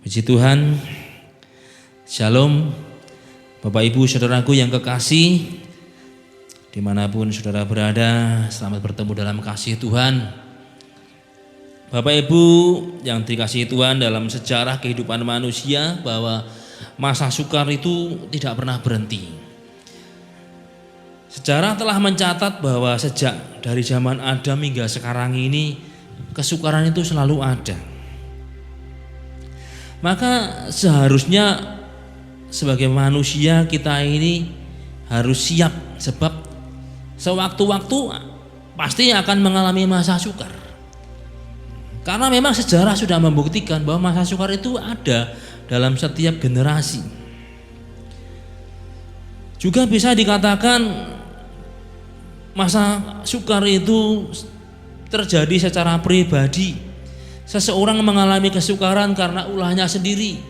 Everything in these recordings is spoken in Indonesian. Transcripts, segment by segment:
Puji Tuhan, Shalom Bapak Ibu Saudaraku yang kekasih, dimanapun saudara berada, selamat bertemu dalam kasih Tuhan. Bapak Ibu yang dikasihi Tuhan, dalam sejarah kehidupan manusia bahwa masa sukar itu tidak pernah berhenti. Sejarah telah mencatat bahwa sejak dari zaman Adam hingga sekarang ini kesukaran itu selalu ada. Maka seharusnya sebagai manusia kita ini harus siap, sebab sewaktu-waktu pasti akan mengalami masa sukar. Karena memang sejarah sudah membuktikan bahwa masa sukar itu ada dalam setiap generasi. Juga bisa dikatakan masa sukar itu terjadi secara pribadi. Seseorang mengalami kesukaran karena ulahnya sendiri,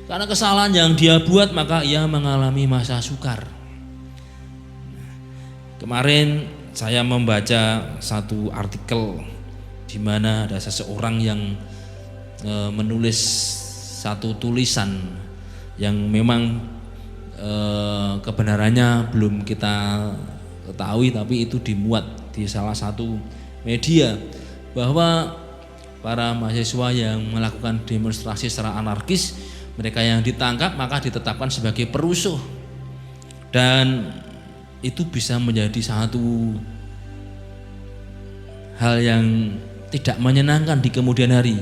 karena kesalahan yang dia buat, maka ia mengalami masa sukar. Kemarin saya membaca satu artikel di mana ada seseorang yang menulis satu tulisan yang memang kebenarannya belum kita ketahui, tapi itu dimuat di salah satu media bahwa para mahasiswa yang melakukan demonstrasi secara anarkis, mereka yang ditangkap maka ditetapkan sebagai perusuh, dan itu bisa menjadi satu hal yang tidak menyenangkan di kemudian hari.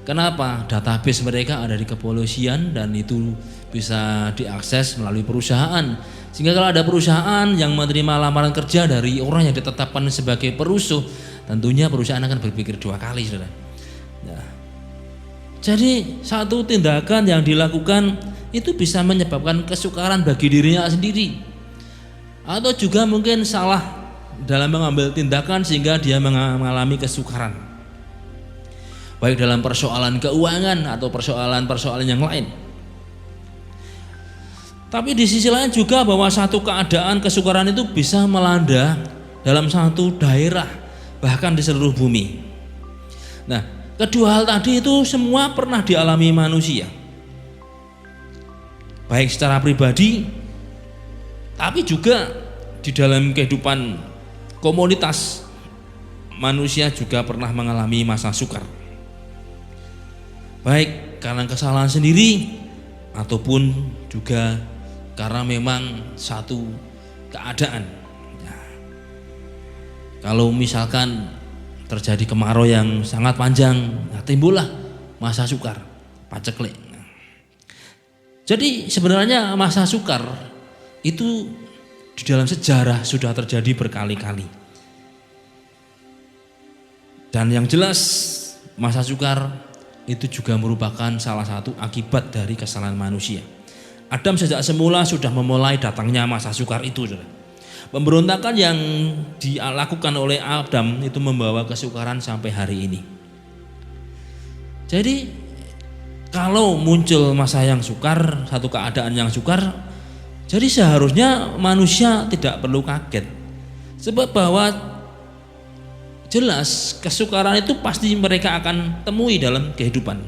Kenapa? Database mereka ada di kepolisian dan itu bisa diakses melalui perusahaan, sehingga kalau ada perusahaan yang menerima lamaran kerja dari orang yang ditetapkan sebagai perusuh, tentunya perusahaan akan berpikir dua kali, saudara. Nah, jadi satu tindakan yang dilakukan itu bisa menyebabkan kesukaran bagi dirinya sendiri, atau juga mungkin salah dalam mengambil tindakan sehingga dia mengalami kesukaran, baik dalam persoalan keuangan atau persoalan-persoalan yang lain. Tapi di sisi lain juga bahwa satu keadaan kesukaran itu bisa melanda dalam satu daerah, bahkan di seluruh bumi. Nah, kedua hal tadi itu semua pernah dialami manusia, baik secara pribadi, tapi juga di dalam kehidupan komunitas manusia juga pernah mengalami masa sukar, baik karena kesalahan sendiri ataupun juga karena memang satu keadaan. Nah, kalau misalkan terjadi kemarau yang sangat panjang, nah timbullah masa sukar, paceklik. Jadi sebenarnya masa sukar itu di dalam sejarah sudah terjadi berkali-kali. Dan yang jelas masa sukar itu juga merupakan salah satu akibat dari kesalahan manusia. Adam sejak semula sudah memulai datangnya masa sukar itu, saudara. Pemberontakan yang dilakukan oleh Adam itu membawa kesukaran sampai hari ini. Jadi kalau muncul masa yang sukar, satu keadaan yang sukar, jadi seharusnya manusia tidak perlu kaget. Sebab bahwa jelas kesukaran itu pasti mereka akan temui dalam kehidupan.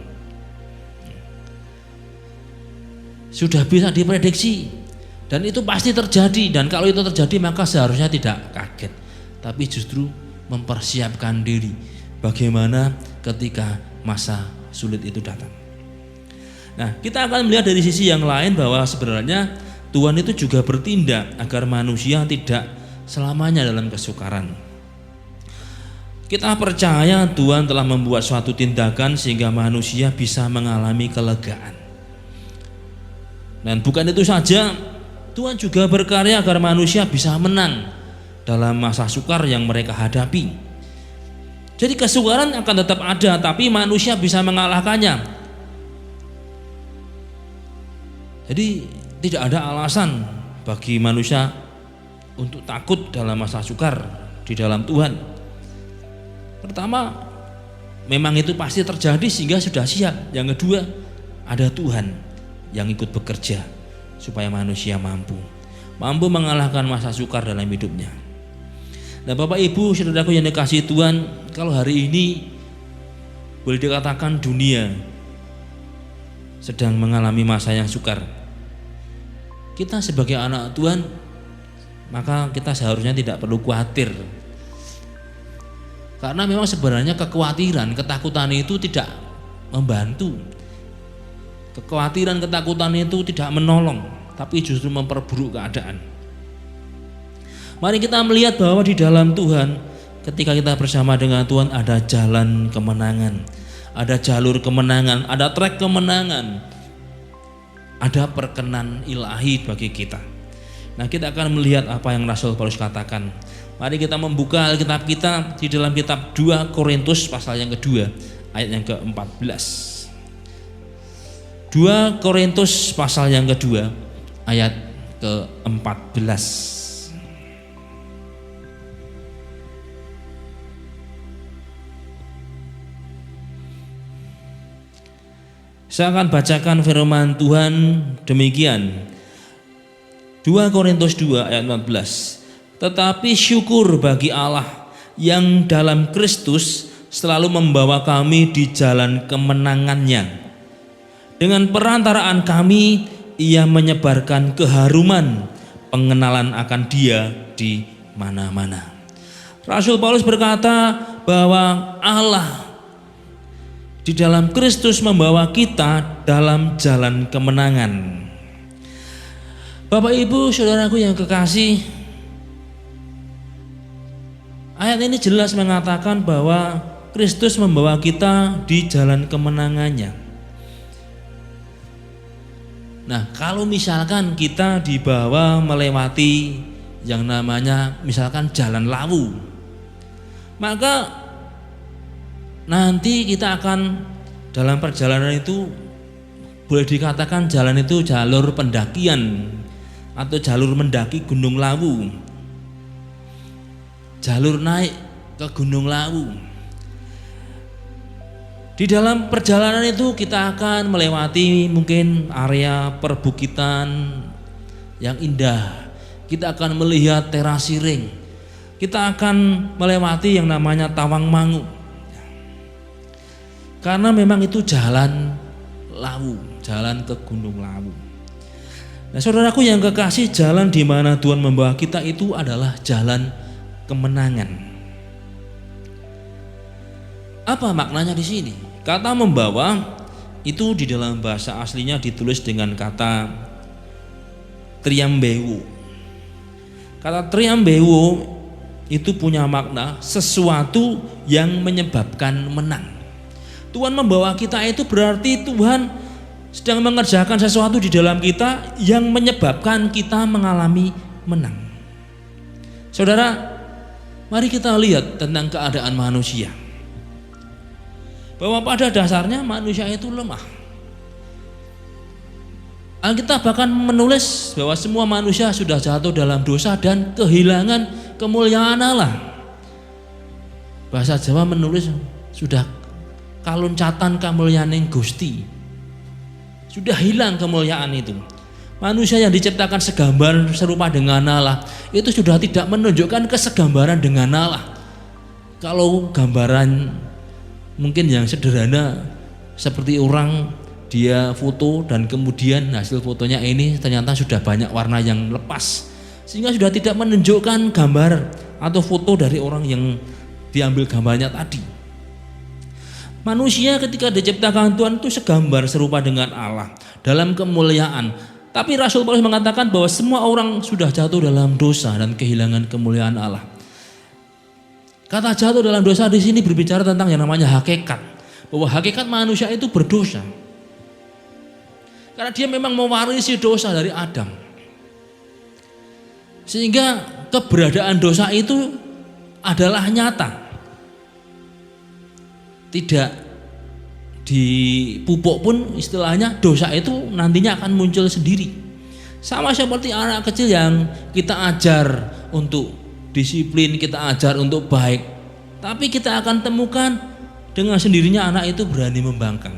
Sudah bisa diprediksi. Dan itu pasti terjadi, dan kalau itu terjadi maka seharusnya tidak kaget, tapi justru mempersiapkan diri bagaimana ketika masa sulit itu datang. Nah, kita akan melihat dari sisi yang lain bahwa sebenarnya Tuhan itu juga bertindak agar manusia tidak selamanya dalam kesukaran. Kita percaya Tuhan telah membuat suatu tindakan sehingga manusia bisa mengalami kelegaan. Dan bukan itu saja, Tuhan juga berkarya agar manusia bisa menang dalam masa sukar yang mereka hadapi. Jadi kesukaran akan tetap ada, tapi manusia bisa mengalahkannya. Jadi tidak ada alasan bagi manusia untuk takut dalam masa sukar di dalam Tuhan. Pertama, memang itu pasti terjadi sehingga sudah siap. Yang kedua, ada Tuhan yang ikut bekerja supaya manusia mampu mengalahkan masa sukar dalam hidupnya. Nah, Bapak Ibu saudaraku yang dikasihi Tuhan, kalau hari ini boleh dikatakan dunia sedang mengalami masa yang sukar. Kita sebagai anak Tuhan, maka kita seharusnya tidak perlu khawatir. Karena memang sebenarnya kekhawatiran, ketakutan itu tidak membantu. Kekhawatiran, ketakutan itu tidak menolong, tapi justru memperburuk keadaan. Mari kita melihat bahwa di dalam Tuhan, ketika kita bersama dengan Tuhan, ada jalan kemenangan, ada jalur kemenangan, ada trek kemenangan, ada perkenan ilahi bagi kita. Nah, kita akan melihat apa yang Rasul Paulus katakan. Mari kita membuka Alkitab kita di dalam kitab 2 Korintus pasal yang kedua, ayat yang ke-14. 2 Korintus pasal yang kedua, ayat ke-14. Saya akan bacakan firman Tuhan demikian. 2 Korintus 2 ayat 14. Tetapi syukur bagi Allah yang dalam Kristus selalu membawa kami di jalan kemenangannya. Dengan perantaraan kami, Ia menyebarkan keharuman pengenalan akan Dia di mana-mana. Rasul Paulus berkata bahwa Allah di dalam Kristus membawa kita dalam jalan kemenangan. Bapak Ibu saudaraku yang kekasih, ayat ini jelas mengatakan bahwa Kristus membawa kita di jalan kemenangannya. Nah, kalau misalkan kita dibawa melewati yang namanya misalkan jalan lawu, maka nanti kita akan dalam perjalanan itu boleh dikatakan jalan itu jalur pendakian atau jalur mendaki Gunung Lawu, jalur naik ke Gunung Lawu. Di dalam perjalanan itu kita akan melewati mungkin area perbukitan yang indah, kita akan melihat terasiring, kita akan melewati yang namanya Tawangmangu. Karena memang itu jalan lawu, jalan ke Gunung Lawu. Nah, saudaraku yang kekasih, jalan di mana Tuhan membawa kita itu adalah jalan kemenangan. Apa maknanya di sini? Kata membawa itu di dalam bahasa aslinya ditulis dengan kata triambewo. Kata triambewo itu punya makna sesuatu yang menyebabkan menang. Tuhan membawa kita itu berarti Tuhan sedang mengerjakan sesuatu di dalam kita yang menyebabkan kita mengalami menang. Saudara, mari kita lihat tentang keadaan manusia. Bahwa pada dasarnya manusia itu lemah. Alkitab bahkan menulis bahwa semua manusia sudah jatuh dalam dosa dan kehilangan kemuliaan Allah. Bahasa Jawa menulis sudah kaluncatan kamulyaning Gusti. Sudah hilang kemuliaan itu. Manusia yang diciptakan segambar serupa dengan Allah itu sudah tidak menunjukkan kesegambaran dengan Allah. Kalau gambaran mungkin yang sederhana seperti orang dia foto dan kemudian hasil fotonya ini ternyata sudah banyak warna yang lepas, sehingga sudah tidak menunjukkan gambar atau foto dari orang yang diambil gambarnya tadi. Manusia ketika diciptakan Tuhan itu segambar serupa dengan Allah dalam kemuliaan. Tapi Rasul Paulus mengatakan bahwa semua orang sudah jatuh dalam dosa dan kehilangan kemuliaan Allah. Kata jatuh dalam dosa di sini berbicara tentang yang namanya hakikat. Bahwa hakikat manusia itu berdosa. Karena dia memang mewarisi dosa dari Adam. Sehingga keberadaan dosa itu adalah nyata. Tidak dipupuk pun istilahnya dosa itu nantinya akan muncul sendiri. Sama seperti anak kecil yang kita ajar untuk disiplin, kita ajar untuk baik, tapi kita akan temukan dengan sendirinya anak itu berani membangkang.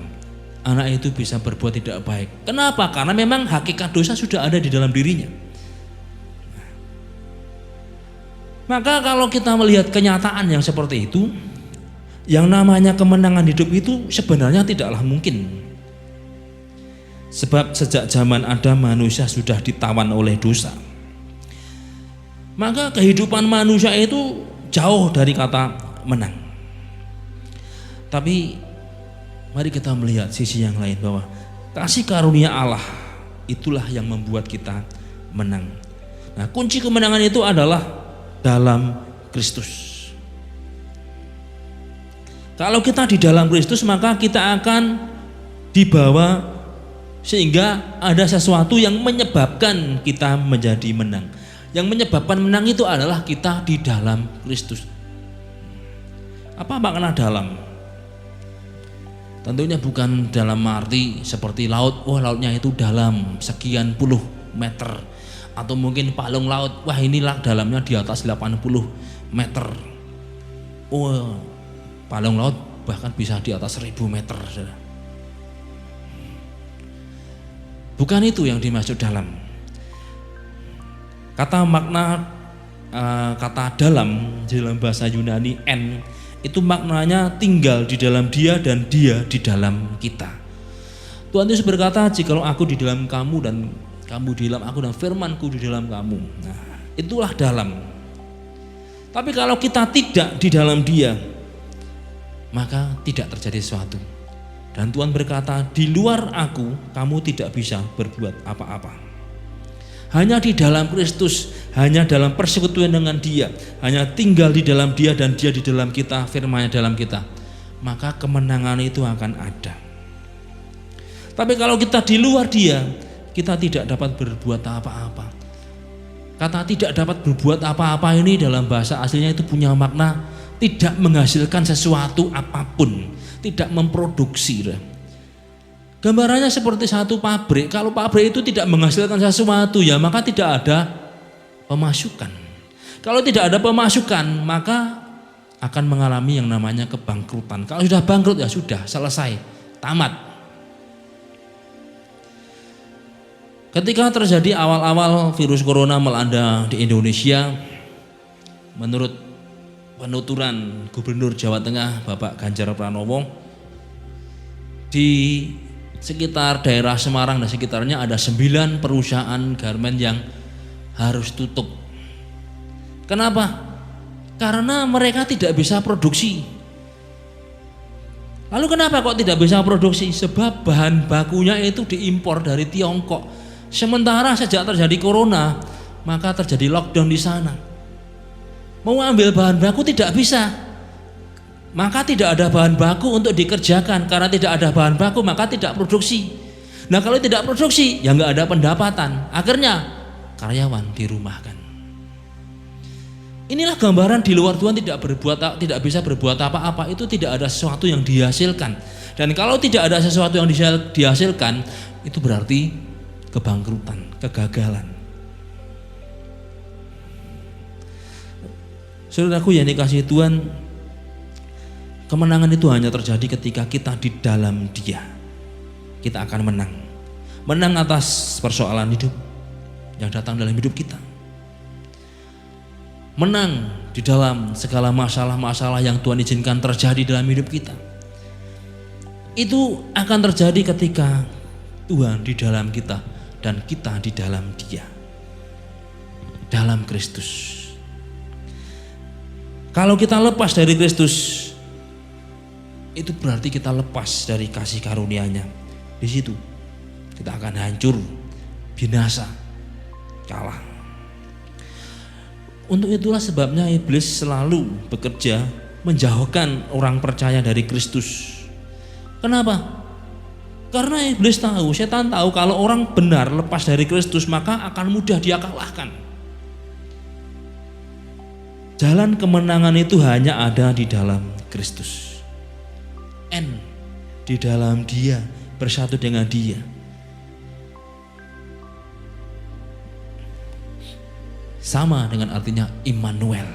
Anak itu bisa berbuat tidak baik. Kenapa? Karena memang hakikat dosa sudah ada di dalam dirinya. Maka kalau kita melihat kenyataan yang seperti itu, yang namanya kemenangan hidup itu sebenarnya tidaklah mungkin. Sebab sejak zaman Adam manusia sudah ditawan oleh dosa. Maka kehidupan manusia itu jauh dari kata menang. Tapi mari kita melihat sisi yang lain, bahwa kasih karunia Allah itulah yang membuat kita menang. Nah, kunci kemenangan itu adalah dalam Kristus. Kalau kita di dalam Kristus, maka kita akan dibawa sehingga ada sesuatu yang menyebabkan kita menjadi menang. Yang menyebabkan menang itu adalah kita di dalam Kristus. Apa makna dalam? Tentunya bukan dalam arti seperti laut, wah lautnya itu dalam sekian puluh meter. Atau mungkin palung laut, wah inilah dalamnya di atas 80 meter. Oh, palung laut bahkan bisa di atas 1000 meter. Bukan itu yang dimaksud dalam. Kata makna kata dalam bahasa Yunani en itu maknanya tinggal di dalam dia dan dia di dalam kita. Tuhan Yesus berkata, jikalau aku di dalam kamu dan kamu di dalam aku dan firmanku di dalam kamu. Nah, itulah dalam. Tapi kalau kita tidak di dalam dia, maka tidak terjadi sesuatu. Dan Tuhan berkata, di luar aku kamu tidak bisa berbuat apa-apa. Hanya di dalam Kristus, hanya dalam persekutuan dengan dia, hanya tinggal di dalam dia dan dia di dalam kita, firman-Nya dalam kita, maka kemenangan itu akan ada. Tapi kalau kita di luar dia, kita tidak dapat berbuat apa-apa. Kata tidak dapat berbuat apa-apa ini dalam bahasa aslinya itu punya makna tidak menghasilkan sesuatu apapun, tidak memproduksi. Gambarannya seperti satu pabrik. Kalau pabrik itu tidak menghasilkan sesuatu, ya maka tidak ada pemasukan. Kalau tidak ada pemasukan, maka akan mengalami yang namanya kebangkrutan. Kalau sudah bangkrut, ya sudah selesai, tamat. Ketika terjadi awal-awal virus corona melanda di Indonesia, menurut penuturan Gubernur Jawa Tengah Bapak Ganjar Pranowo, di sekitar daerah Semarang dan sekitarnya ada 9 perusahaan garmen yang harus tutup. Kenapa? Karena mereka tidak bisa produksi. Lalu kenapa kok tidak bisa produksi? Sebab bahan bakunya itu diimpor dari Tiongkok. Sementara sejak terjadi corona, maka terjadi lockdown di sana. Mau ambil bahan baku tidak bisa, maka tidak ada bahan baku untuk dikerjakan. Karena tidak ada bahan baku, maka tidak produksi. Nah kalau tidak produksi, ya nggak ada pendapatan. Akhirnya karyawan dirumahkan. Inilah gambaran di luar Tuhan tidak bisa berbuat apa-apa. Itu tidak ada sesuatu yang dihasilkan. Dan kalau tidak ada sesuatu yang dihasilkan, itu berarti kebangkrutan, kegagalan. Saudaraku yang dikasihi Tuhan, kemenangan itu hanya terjadi ketika kita di dalam Dia. Kita akan menang. Menang atas persoalan hidup yang datang dalam hidup kita. Menang di dalam segala masalah-masalah yang Tuhan izinkan terjadi dalam hidup kita. Itu akan terjadi ketika Tuhan di dalam kita dan kita di dalam Dia, dalam Kristus. Kalau kita lepas dari Kristus, itu berarti kita lepas dari kasih karunia-Nya. Di situ kita akan hancur, binasa, kalah. Untuk itulah sebabnya iblis selalu bekerja menjauhkan orang percaya dari Kristus. Kenapa? Karena iblis tahu, setan tahu kalau orang benar lepas dari Kristus maka akan mudah dia kalahkan. Jalan kemenangan itu hanya ada di dalam Kristus. Di dalam Dia, bersatu dengan Dia. Sama dengan artinya Immanuel.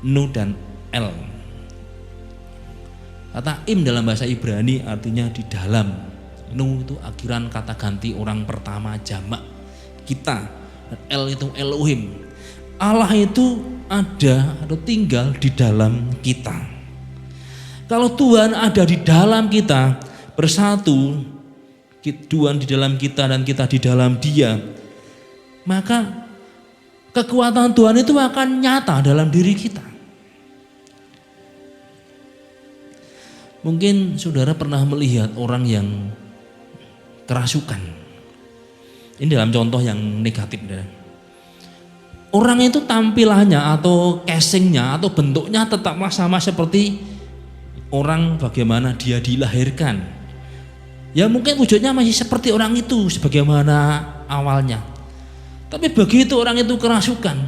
Nu dan El. Kata im dalam bahasa Ibrani artinya di dalam. Nu itu akhiran kata ganti orang pertama jamak kita. Dan El itu Elohim. Allah itu ada atau tinggal di dalam kita. Kalau Tuhan ada di dalam kita, bersatu, Tuhan di dalam kita dan kita di dalam Dia, maka kekuatan Tuhan itu akan nyata dalam diri kita. Mungkin saudara pernah melihat orang yang kerasukan. Ini dalam contoh yang negatif. Orang itu tampilannya atau casingnya atau bentuknya tetap sama seperti orang bagaimana dia dilahirkan. Ya mungkin wujudnya masih seperti orang itu sebagaimana awalnya. Tapi begitu orang itu kerasukan,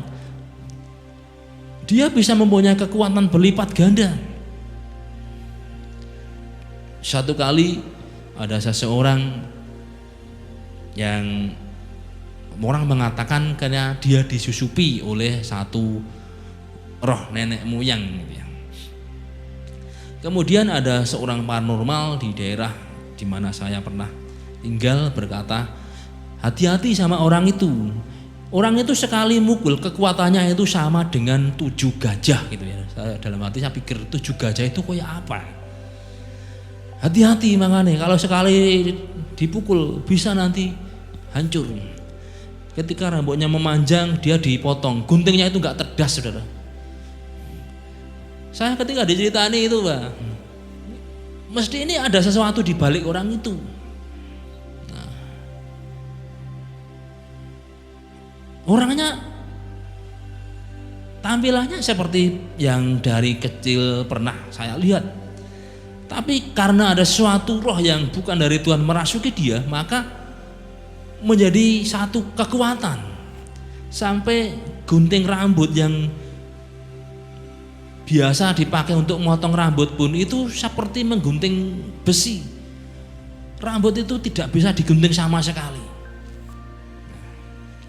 dia bisa mempunyai kekuatan berlipat ganda. Satu kali ada seseorang yang orang mengatakan karena dia disusupi oleh satu roh nenek moyang gitu ya. Kemudian ada seorang paranormal di daerah di mana saya pernah tinggal berkata, hati-hati sama orang itu. Orang itu sekali mukul kekuatannya itu sama dengan 7 gajah gitu ya. Dalam hati saya pikir 7 gajah itu kayak apa? Hati-hati makanya kalau sekali dipukul bisa nanti hancur. Ketika rambutnya memanjang dia dipotong, guntingnya itu enggak cerdas saudara. Saya ketika diceritani itu Pak, mesti ini ada sesuatu di balik orang itu. Nah, orangnya tampilannya seperti yang dari kecil pernah saya lihat. Tapi karena ada suatu roh yang bukan dari Tuhan merasuki dia, maka menjadi satu kekuatan. Sampai gunting rambut yang biasa dipakai untuk memotong rambut pun itu seperti menggunting besi. Rambut itu tidak bisa digunting sama sekali.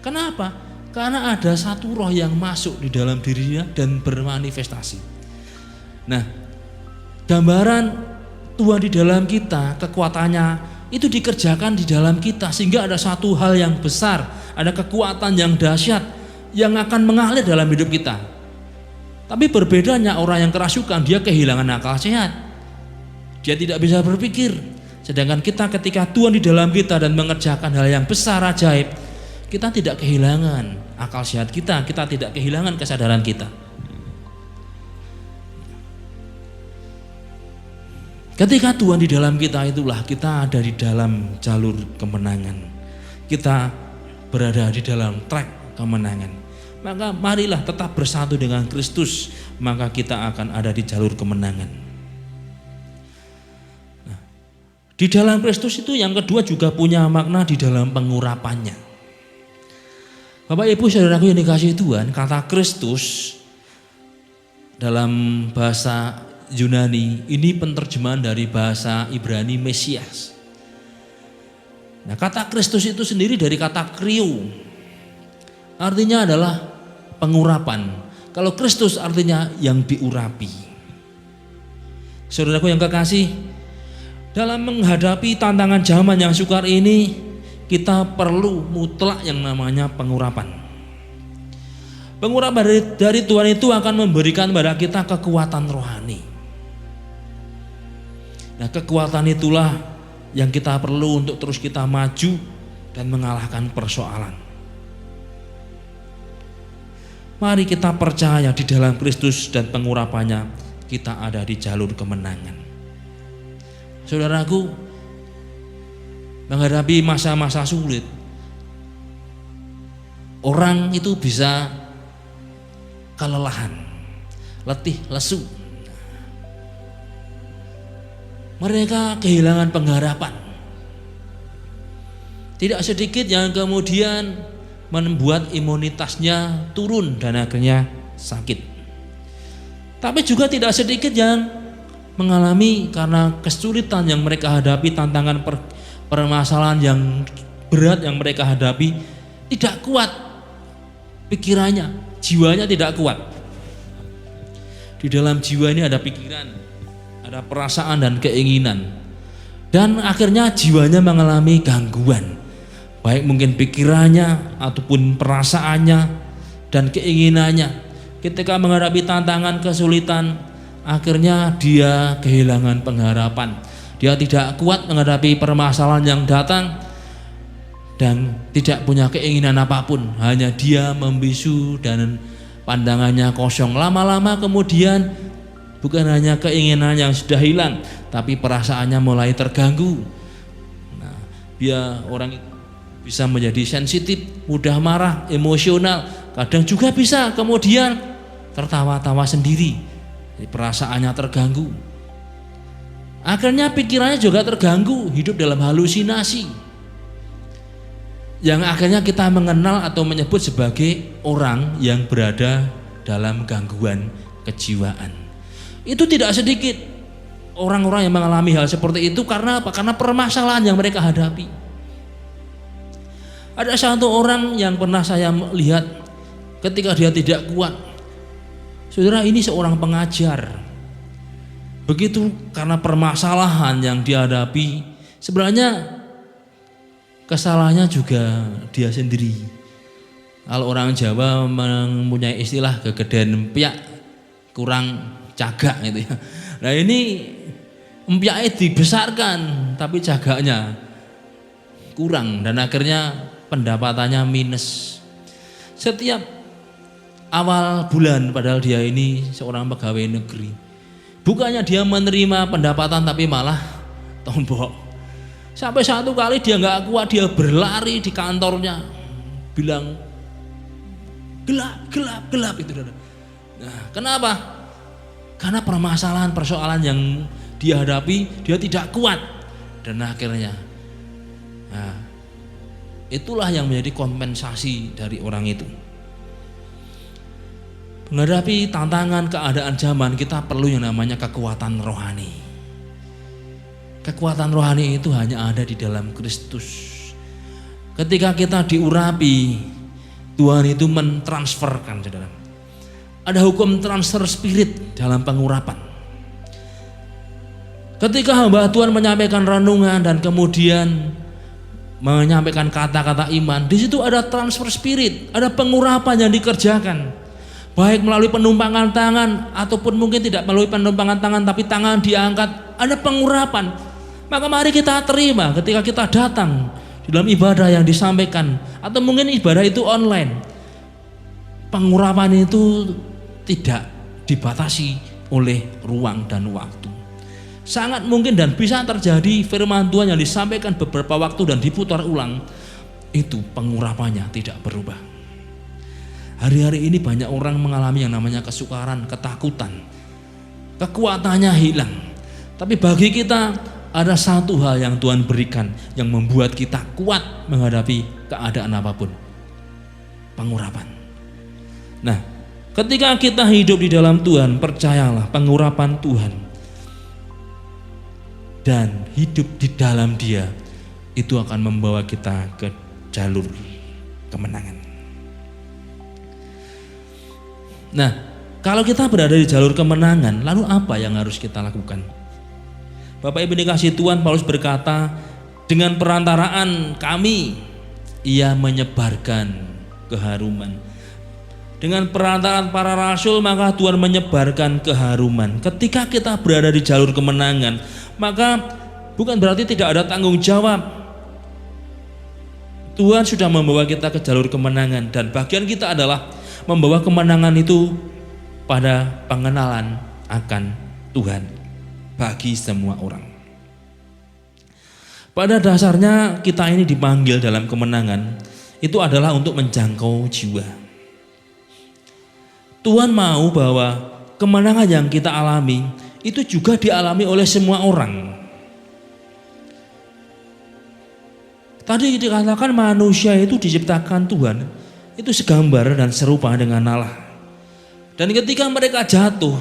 Kenapa? Karena ada satu roh yang masuk di dalam dirinya dan bermanifestasi. Nah, gambaran Tuhan di dalam kita, kekuatannya itu dikerjakan di dalam kita sehingga ada satu hal yang besar, ada kekuatan yang dahsyat yang akan mengalir dalam hidup kita. Tapi berbedanya orang yang kerasukan, dia kehilangan akal sehat. Dia tidak bisa berpikir. Sedangkan kita ketika Tuhan di dalam kita dan mengerjakan hal yang besar ajaib, kita tidak kehilangan akal sehat kita tidak kehilangan kesadaran kita. Ketika Tuhan di dalam kita itulah kita ada di dalam jalur kemenangan. Kita berada di dalam trek kemenangan. Maka marilah tetap bersatu dengan Kristus, maka kita akan ada di jalur kemenangan. Nah, di dalam Kristus itu yang kedua juga punya makna di dalam pengurapannya. Bapak Ibu saudaraku yang dikasihi Tuhan, kata Kristus dalam bahasa Yunani ini penerjemahan dari bahasa Ibrani Mesias. Nah, kata Kristus itu sendiri dari kata krio, artinya adalah pengurapan. Kalau Kristus artinya yang diurapi. Saudaraku yang kekasih, dalam menghadapi tantangan zaman yang sukar ini, kita perlu mutlak yang namanya pengurapan. Pengurapan dari Tuhan itu akan memberikan pada kita kekuatan rohani. Nah, kekuatan itulah yang kita perlu untuk terus kita maju dan mengalahkan persoalan. Mari kita percaya di dalam Kristus dan pengurapannya kita ada di jalur kemenangan. Saudaraku, menghadapi masa-masa sulit, orang itu bisa kelelahan, letih, lesu. Mereka kehilangan pengharapan. Tidak sedikit yang kemudian membuat imunitasnya turun dan akhirnya sakit. Tapi juga tidak sedikit yang mengalami karena kesulitan yang mereka hadapi, tantangan permasalahan yang berat yang mereka hadapi, tidak kuat pikirannya, jiwanya tidak kuat. Di dalam jiwa ini ada pikiran, ada perasaan dan keinginan, dan akhirnya jiwanya mengalami gangguan, baik mungkin pikirannya ataupun perasaannya dan keinginannya. Ketika menghadapi tantangan kesulitan, akhirnya dia kehilangan pengharapan dia tidak kuat menghadapi permasalahan yang datang dan tidak punya keinginan apapun, hanya dia membisu dan pandangannya kosong. Lama-lama kemudian bukan hanya keinginan yang sudah hilang, tapi perasaannya mulai terganggu. Nah, dia orang bisa menjadi sensitif, mudah marah, emosional, kadang juga bisa kemudian tertawa-tawa sendiri, perasaannya terganggu. Akhirnya pikirannya juga terganggu, hidup dalam halusinasi, yang akhirnya kita mengenal atau menyebut sebagai orang yang berada dalam gangguan kejiwaan. Itu tidak sedikit orang-orang yang mengalami hal seperti itu. Karena apa? Karena permasalahan yang mereka hadapi. Ada satu orang yang pernah saya lihat ketika dia tidak kuat. Saudara, ini seorang pengajar. Begitu karena permasalahan yang dihadapi, sebenarnya kesalahannya juga dia sendiri. Kalau orang Jawa mempunyai istilah kegedean empiak kurang cagak gitu ya. Nah, ini empiaknya dibesarkan tapi cagaknya kurang dan akhirnya pendapatannya minus. Setiap awal bulan, padahal dia ini seorang pegawai negeri, bukannya dia menerima pendapatan tapi malah tombok. Sampai satu kali dia nggak kuat, dia berlari di kantornya, bilang gelap itu. Nah, kenapa? Karena persoalan yang dia hadapi, dia tidak kuat dan akhirnya, nah, itulah yang menjadi kompensasi dari orang itu. Menghadapi tantangan keadaan zaman, kita perlu yang namanya kekuatan rohani. Kekuatan rohani itu hanya ada di dalam Kristus. Ketika kita diurapi, Tuhan itu mentransferkan, saudara. Ada hukum transfer spirit dalam pengurapan. Ketika hamba Tuhan menyampaikan renungan dan kemudian menyampaikan kata-kata iman, di situ ada transfer spirit, ada pengurapan yang dikerjakan. Baik melalui penumpangan tangan ataupun mungkin tidak melalui penumpangan tangan tapi tangan diangkat, ada pengurapan. Maka mari kita terima ketika kita datang di dalam ibadah yang disampaikan, atau mungkin ibadah itu online. Pengurapan itu tidak dibatasi oleh ruang dan waktu. Sangat mungkin dan bisa terjadi firman Tuhan yang disampaikan beberapa waktu dan diputar ulang, itu pengurapannya tidak berubah. Hari-hari ini banyak orang mengalami yang namanya kesukaran, ketakutan, kekuatannya hilang. Tapi bagi kita ada satu hal yang Tuhan berikan yang membuat kita kuat menghadapi keadaan apapun, pengurapan. Nah, ketika kita hidup di dalam Tuhan, percayalah pengurapan Tuhan dan hidup di dalam Dia itu akan membawa kita ke jalur kemenangan. Nah, kalau kita berada di jalur kemenangan, lalu apa yang harus kita lakukan? Bapak Ibu dikasih Tuhan, Paulus berkata, dengan perantaraan kami, ia menyebarkan keharuman. Dengan perantaraan para rasul, maka Tuhan menyebarkan keharuman. Ketika kita berada di jalur kemenangan, maka bukan berarti tidak ada tanggung jawab. Tuhan sudah membawa kita ke jalur kemenangan dan bagian kita adalah membawa kemenangan itu pada pengenalan akan Tuhan bagi semua orang. Pada dasarnya kita ini dipanggil dalam kemenangan itu adalah untuk menjangkau jiwa. Tuhan mau bahwa kemenangan yang kita alami itu juga dialami oleh semua orang. Tadi dikatakan manusia itu diciptakan Tuhan itu segambar dan serupa dengan Allah. Dan ketika mereka jatuh,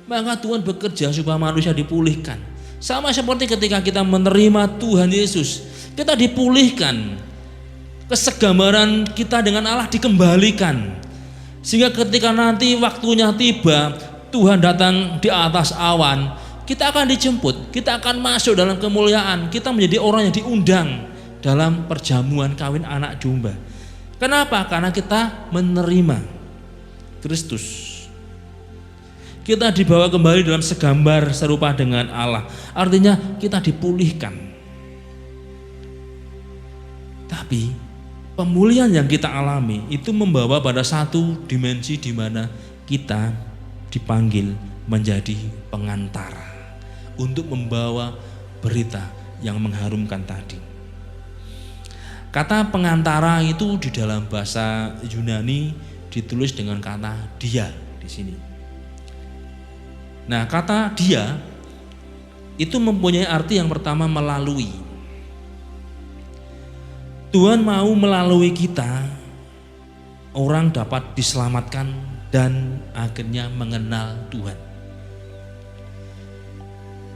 maka Tuhan bekerja supaya manusia dipulihkan. Sama seperti ketika kita menerima Tuhan Yesus, kita dipulihkan. Kesegambaran kita dengan Allah dikembalikan. Sehingga ketika nanti waktunya tiba, Tuhan datang di atas awan, kita akan dijemput, kita akan masuk dalam kemuliaan, kita menjadi orang yang diundang dalam perjamuan kawin anak domba. Kenapa? Karena kita menerima Kristus. Kita dibawa kembali dalam segambar serupa dengan Allah. Artinya kita dipulihkan. Tapi pemulihan yang kita alami itu membawa pada satu dimensi di mana kita dipanggil menjadi pengantara untuk membawa berita yang mengharumkan tadi. Kata pengantara itu di dalam bahasa Yunani ditulis dengan kata dia di sini. Nah, kata dia itu mempunyai arti yang pertama melalui. Tuhan mau melalui kita orang dapat diselamatkan dan akhirnya mengenal Tuhan.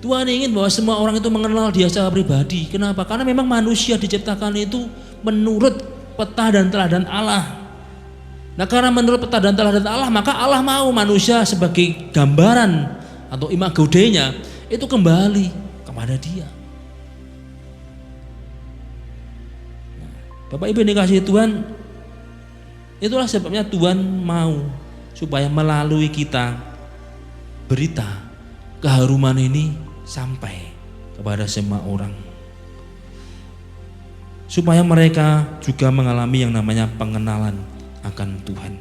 Tuhan ingin bahwa semua orang itu mengenal Dia secara pribadi. Kenapa? Karena memang manusia diciptakan itu menurut peta dan teladan Allah. Nah, karena menurut peta dan teladan Allah, maka Allah mau manusia sebagai gambaran atau imago Dei-nya itu kembali kepada Dia. Nah, Bapak Ibu yang dikasihi Tuhan, itulah sebabnya Tuhan mau supaya melalui kita berita keharuman ini sampai kepada semua orang, supaya mereka juga mengalami yang namanya pengenalan akan Tuhan.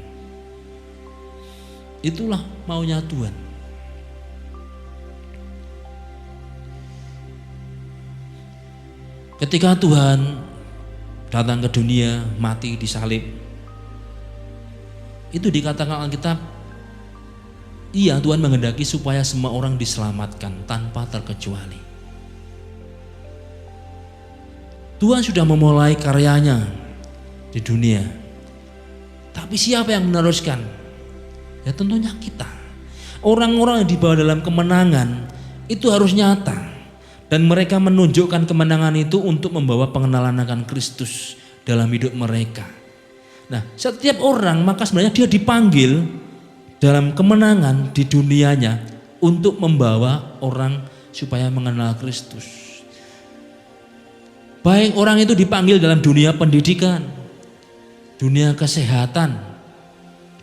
Itulah maunya Tuhan. Ketika Tuhan datang ke dunia, mati di salib, itu dikatakan Alkitab, iya, Tuhan menghendaki supaya semua orang diselamatkan tanpa terkecuali. Tuhan sudah memulai karyanya di dunia. Tapi siapa yang meneruskan? Ya tentunya kita. Orang-orang yang dibawa dalam kemenangan itu harus nyata. Dan mereka menunjukkan kemenangan itu untuk membawa pengenalan akan Kristus dalam hidup mereka. Nah, setiap orang maka sebenarnya dia dipanggil dalam kemenangan di dunianya untuk membawa orang supaya mengenal Kristus. Baik orang itu dipanggil dalam dunia pendidikan, dunia kesehatan,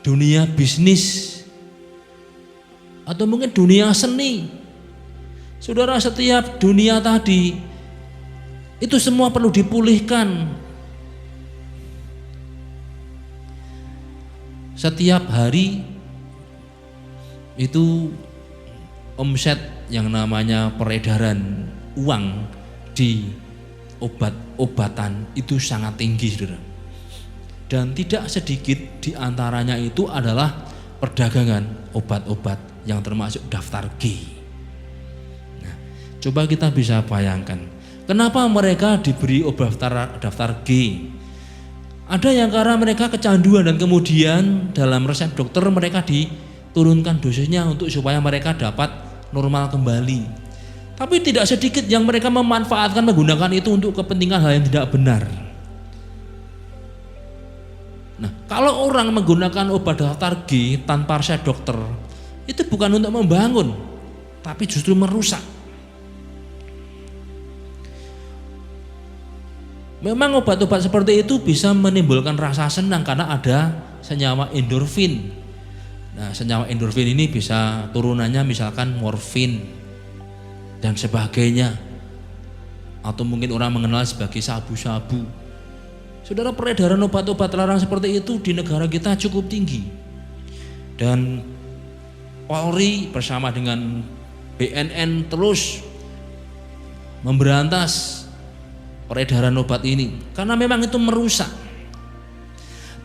dunia bisnis, atau mungkin dunia seni. Saudara, setiap dunia tadi itu semua perlu dipulihkan. Setiap hari itu omset yang namanya peredaran uang di obat-obatan itu sangat tinggi, saudara. Dan tidak sedikit diantaranya itu adalah perdagangan obat-obat yang termasuk daftar G. Nah, coba kita bisa bayangkan, kenapa mereka diberi obat daftar G? Ada yang karena mereka kecanduan dan kemudian dalam resep dokter mereka diturunkan dosisnya untuk supaya mereka dapat normal kembali. Tapi tidak sedikit yang mereka memanfaatkan menggunakan itu untuk kepentingan hal yang tidak benar. Nah, kalau orang menggunakan obat daftar G tanpa resep dokter, itu bukan untuk membangun, tapi justru merusak. Memang obat-obat seperti itu bisa menimbulkan rasa senang karena ada senyawa endorfin. Nah, senyawa endorfin ini bisa turunannya misalkan morfin dan sebagainya, atau mungkin orang mengenal sebagai sabu-sabu. Saudara, peredaran obat-obat terlarang seperti itu di negara kita cukup tinggi. Dan Polri bersama dengan BNN terus memberantas peredaran obat ini karena memang itu merusak.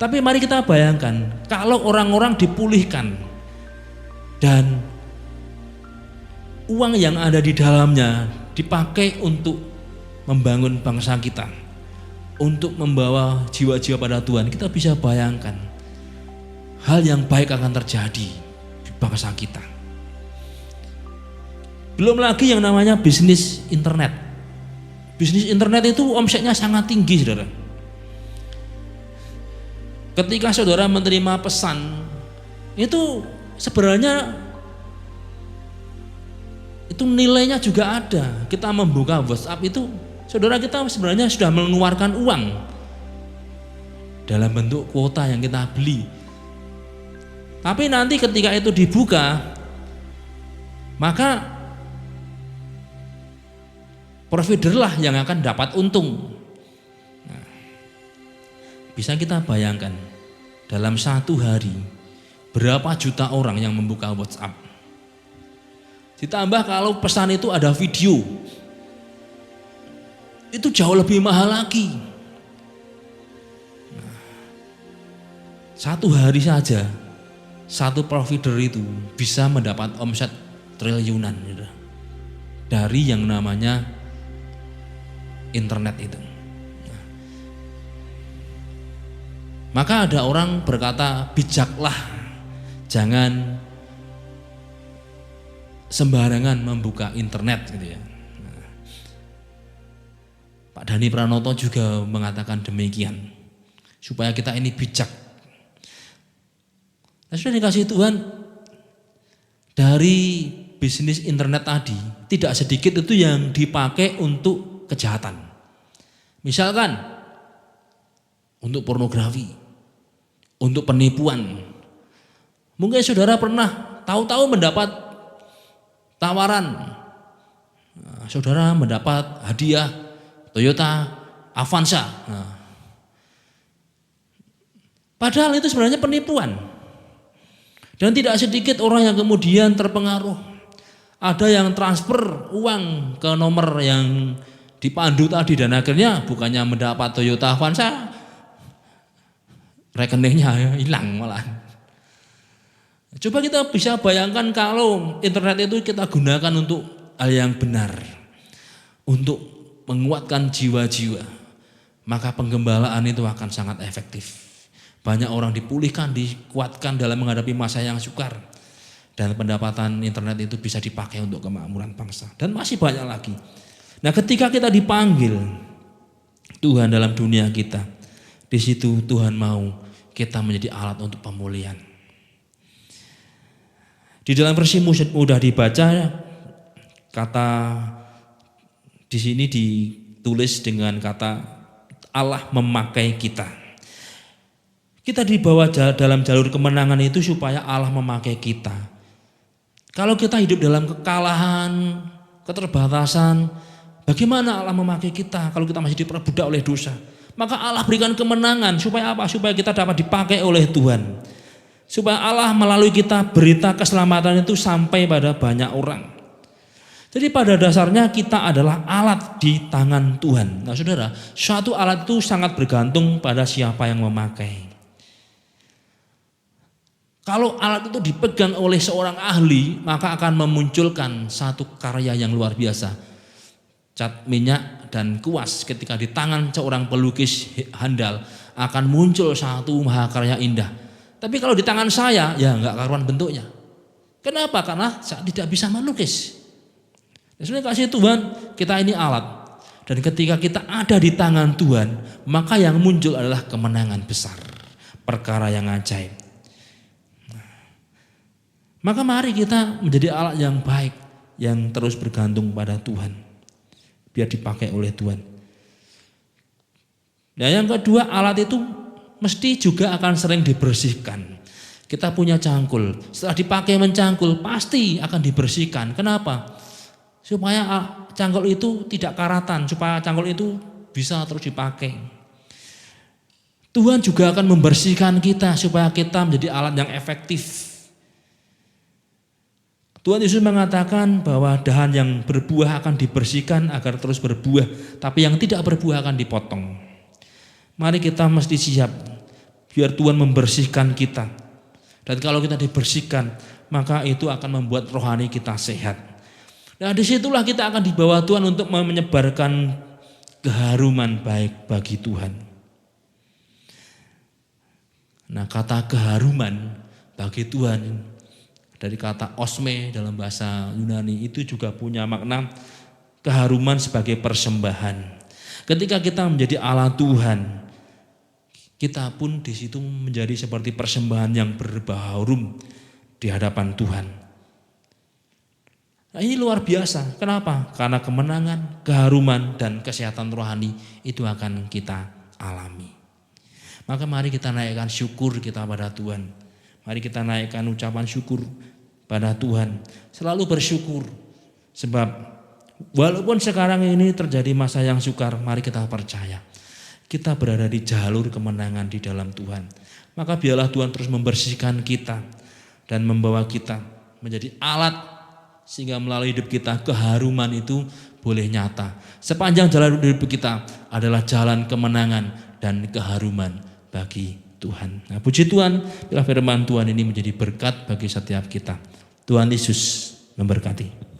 Tapi mari kita bayangkan kalau orang-orang dipulihkan dan uang yang ada di dalamnya dipakai untuk membangun bangsa kita, untuk membawa jiwa-jiwa pada Tuhan, kita bisa bayangkan hal yang baik akan terjadi di bangsa kita. Belum lagi yang namanya bisnis internet. Bisnis internet itu omsetnya sangat tinggi, saudara. Ketika saudara menerima pesan, itu sebenarnya itu nilainya juga ada. Kita membuka WhatsApp itu, saudara, kita sebenarnya sudah mengeluarkan uang dalam bentuk kuota yang kita beli. Tapi nanti ketika itu dibuka, maka providerlah yang akan dapat untung. Nah, bisa kita bayangkan dalam satu hari berapa juta orang yang membuka WhatsApp. Ditambah kalau pesan itu ada video, itu jauh lebih mahal lagi. Nah, satu hari saja satu provider itu bisa mendapat omset triliunan gitu, dari yang namanya internet itu. Nah, maka ada orang berkata, bijaklah, jangan sembarangan membuka internet gitu ya. Nah, Pak Dhani Pranoto juga mengatakan demikian, supaya kita ini bijak. Nah, sudah dikasih Tuhan, dari bisnis internet tadi tidak sedikit itu yang dipakai untuk kejahatan. Misalkan untuk pornografi, untuk penipuan. Mungkin saudara pernah tahu-tahu mendapat tawaran, nah, saudara mendapat hadiah Toyota Avanza. Nah, padahal itu sebenarnya penipuan. Dan tidak sedikit orang yang kemudian terpengaruh. Ada yang transfer uang ke nomor yang dipandu tadi dan akhirnya bukannya mendapat Toyota Avanza, rekeningnya hilang malah. Coba kita bisa bayangkan kalau internet itu kita gunakan untuk hal yang benar, untuk menguatkan jiwa-jiwa, maka penggembalaan itu akan sangat efektif. Banyak orang dipulihkan, dikuatkan dalam menghadapi masa yang sukar. Dan pendapatan internet itu bisa dipakai untuk kemakmuran bangsa. Dan masih banyak lagi. Nah, ketika kita dipanggil Tuhan dalam dunia kita, di situ Tuhan mau kita menjadi alat untuk pemulihan. Di dalam versi mudah dibaca, kata di sini ditulis dengan kata Allah memakai kita. Kita dibawa dalam jalur kemenangan itu supaya Allah memakai kita. Kalau kita hidup dalam kekalahan, keterbatasan, bagaimana Allah memakai kita kalau kita masih diperbudak oleh dosa? Maka Allah berikan kemenangan supaya apa? Supaya kita dapat dipakai oleh Tuhan. Supaya Allah melalui kita berita keselamatan itu sampai pada banyak orang. Jadi pada dasarnya kita adalah alat di tangan Tuhan. Nah saudara, suatu alat itu sangat bergantung pada siapa yang memakai. Kalau alat itu dipegang oleh seorang ahli, maka akan memunculkan satu karya yang luar biasa. Cat minyak dan kuas ketika di tangan seorang pelukis handal akan muncul satu mahakarya indah. Tapi kalau di tangan saya, ya enggak karuan bentuknya. Kenapa? Karena saya tidak bisa melukis. Sebenarnya kasih Tuhan, kita ini alat. Dan ketika kita ada di tangan Tuhan, maka yang muncul adalah kemenangan besar. Perkara yang ajaib. Maka mari kita menjadi alat yang baik, yang terus bergantung pada Tuhan, biar dipakai oleh Tuhan. Nah yang kedua, alat itu mesti juga akan sering dibersihkan. Kita punya cangkul, setelah dipakai mencangkul pasti akan dibersihkan. Kenapa? Supaya cangkul itu tidak karatan, supaya cangkul itu bisa terus dipakai. Tuhan juga akan membersihkan kita supaya kita menjadi alat yang efektif. Tuhan Yesus mengatakan bahwa dahan yang berbuah akan dibersihkan agar terus berbuah, tapi yang tidak berbuah akan dipotong. Mari kita mesti siap biar Tuhan membersihkan kita. Dan kalau kita dibersihkan, maka itu akan membuat rohani kita sehat. Nah disitulah kita akan dibawa Tuhan untuk menyebarkan keharuman baik bagi Tuhan. Nah kata keharuman bagi Tuhan dari kata osme dalam bahasa Yunani itu juga punya makna keharuman sebagai persembahan. Ketika kita menjadi alat Tuhan, kita pun di situ menjadi seperti persembahan yang berbau di hadapan Tuhan. Nah, ini luar biasa. Kenapa? Karena kemenangan, keharuman dan kesehatan rohani itu akan kita alami. Maka mari kita naikkan syukur kita pada Tuhan. Mari kita naikkan ucapan syukur pada Tuhan. Selalu bersyukur. Sebab walaupun sekarang ini terjadi masa yang sukar, mari kita percaya. Kita berada di jalur kemenangan di dalam Tuhan. Maka biarlah Tuhan terus membersihkan kita dan membawa kita menjadi alat sehingga melalui hidup kita keharuman itu boleh nyata. Sepanjang jalan hidup kita adalah jalan kemenangan dan keharuman bagi Tuhan. Nah, puji Tuhan, bila firman Tuhan ini menjadi berkat bagi setiap kita. Tuhan Yesus memberkati.